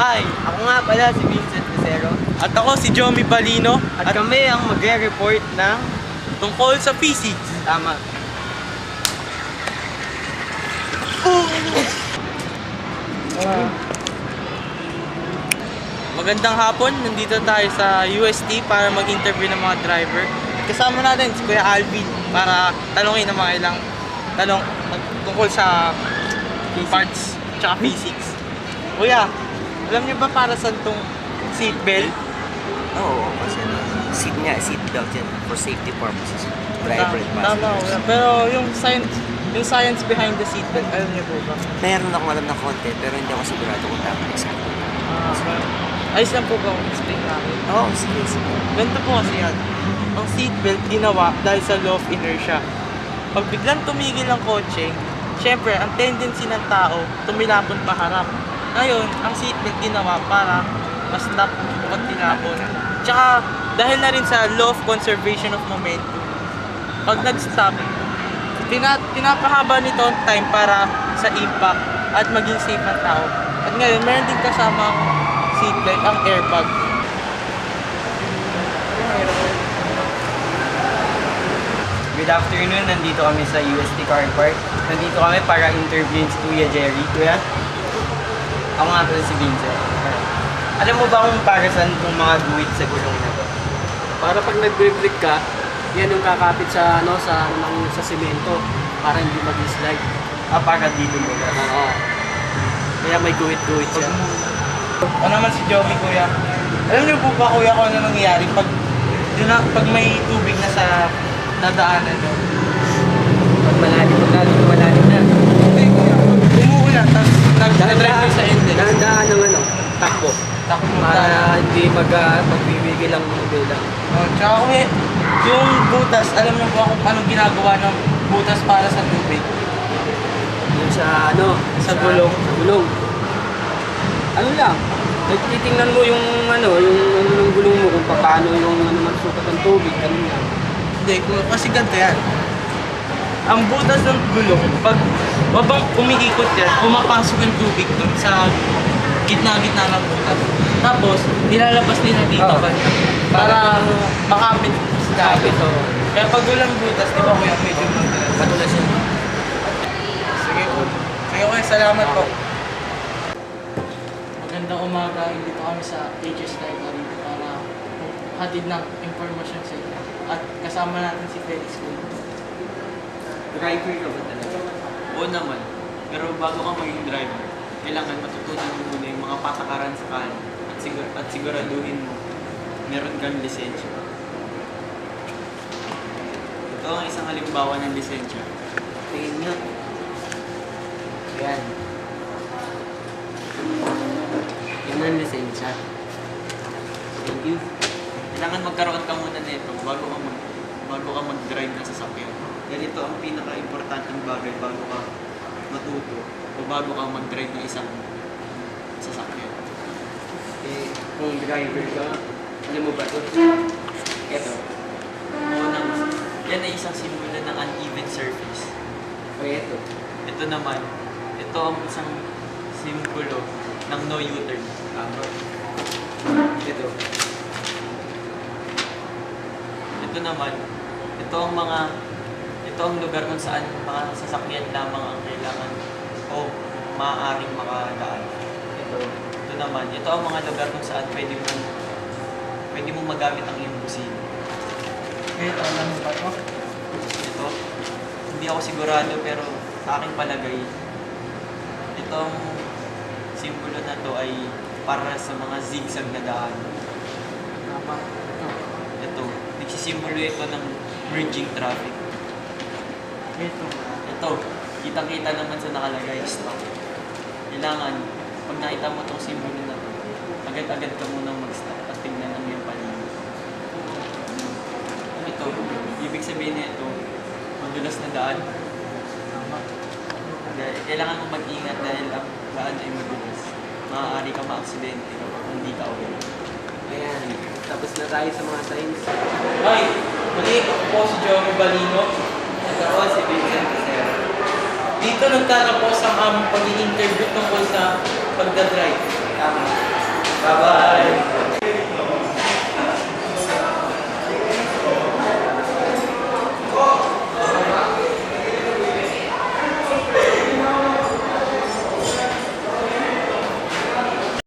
Hi, ako nga pala si Vincent Lucero. At ako si Jomy Balino At kami ang magre-report ng tungkol sa physics. tama. Magandang hapon, nandito tayo sa UST para mag-interview ng mga driver. Kasama natin si Kuya Alvin para tanongin ng mga ilang tanong tungkol sa parts tsaka physics. Kuya, alam niyo ba para saan tong seatbelt? Oo, kasi seat belt yan for safety purposes. Driver and Tama, passengers. kuya. Pero yung science behind the seatbelt, alam niyo po ba? Meron akong alam ng konti, pero hindi ako sigurado kung tama exactly. Ayos lang po ba kung explain namin? Oo, sige. Ganito po kasi yan. Ang seatbelt ginawa dahil sa law of inertia. Pag biglang tumigil ang kotse, syempre, ang tendency ng tao, tumilapon paharap. Ngayon, ang seatbelt ginawa para ma-stop o tilapon. Tsaka, dahil na rin sa law of conservation of momentum, pag nag-stop, pinapahaba nito ang time para sa impact at maging safe ang tao. At ngayon, meron din kasama seatbelt ang airbag. Good afternoon, nandito kami sa UST Car Park. Nandito kami para interviewin si Kuya Jerry. Kuya, ako nga pala si Vincent. Alam mo ba kung para saan itong mga guhit sa gulong na to? Para pag nag-brake ka, yan yung kakapit sa sa semento para hindi mag-slide. Para dito mo na. Oo. Kaya may guhit-guhit siya. Ano naman si Joey, kuya? Alam niyo po ba, kuya, kung ano nangyayari pag may tubig na sa nadaanan nyo? Pag malalim na. Hindi, kuya. Umuulan, tapos nag-drive kayo sa engine. Dahan-dahan ng takbo. Takbo Para hindi magbibigil ang bila. Oh, tsaka kuya, yung butas, alam niyo ba kung anong ginagawa ng butas para sa tubig? Yung sa Sa gulong. Sa gulong. Ano lang, titingnan mo yung ng gulong mo kung paano yung magsukat ng tubig, ganun yan. Hindi, kasi ganito yan. Ang butas ng gulong, pag wabang umiikot yan, pumapasok yung tubig dun sa gitna-gitna ng butas. Tapos, nilalabas nila dito para makapit sa kapit. Kaya pag walang butas, di ba kuya, medyo matulas yun. Sige po. Sige kuya, salamat po. Magandang umaga, dito kami sa HS Library para hatid ng impormasyon sa inyo. At kasama natin si Felix Kuya. Driver ka ba talaga? Oo naman. Pero bago ka maging driver, kailangan matutunan mo muna yung mga patakaran sa kanan at siguraduhin mo meron kang lisensya. Ito ang isang halimbawa ng lisensya. Tingin nyo. Ayan. Yan ang lisensya. Thank you. Kailangan magkaroon ka muna nito bago ka mag-drive ng sasakyan. Ganito ang pinaka-importanting bagay bago ka matuto o bago ka mag-drive ng isang sasakyan. Kung driver ka, alam mo ba ito? Ito. Oo naman. Yan ay isang simbolo ng uneven surface. Ito. Ito naman, ito ang isang simbolo ng no U-turn. Tama. Ito. Ito naman, ito ang lugar kung saan mga sasakyan lamang ang kailangan o maaaring makadaan. Ito naman, ito ang mga lugar kung saan pwede mo magamit ang iyong busina. Ito, alam mo ba ito? Ito, hindi ako sigurado pero sa aking palagay, itong simbolo na to ay para sa mga zigzag na daan. Tama. Ito, nagsisimbolo ito ng merging traffic. Ito, kitang-kita naman sa nakalagay, stop. Kailangan, pag nakita mo itong simbolo na to, agad-agad ka munang mag-stop at tignan ang iyong paligid. Ito, ibig sabihin nito, madulas na daan. Kailangan mong mag-ingat dahil ang daan ay madulas. Maaari ka ma-aksidente kung hindi ka aware. Ayan. Tapos na tayo sa mga signs. Hi! Muli, ako po si Joey Balino. At ako si Vincent Lucero. Dito nagtatapos ang aming pag-i-interview tungkol sa pagdadrive. Bye-bye!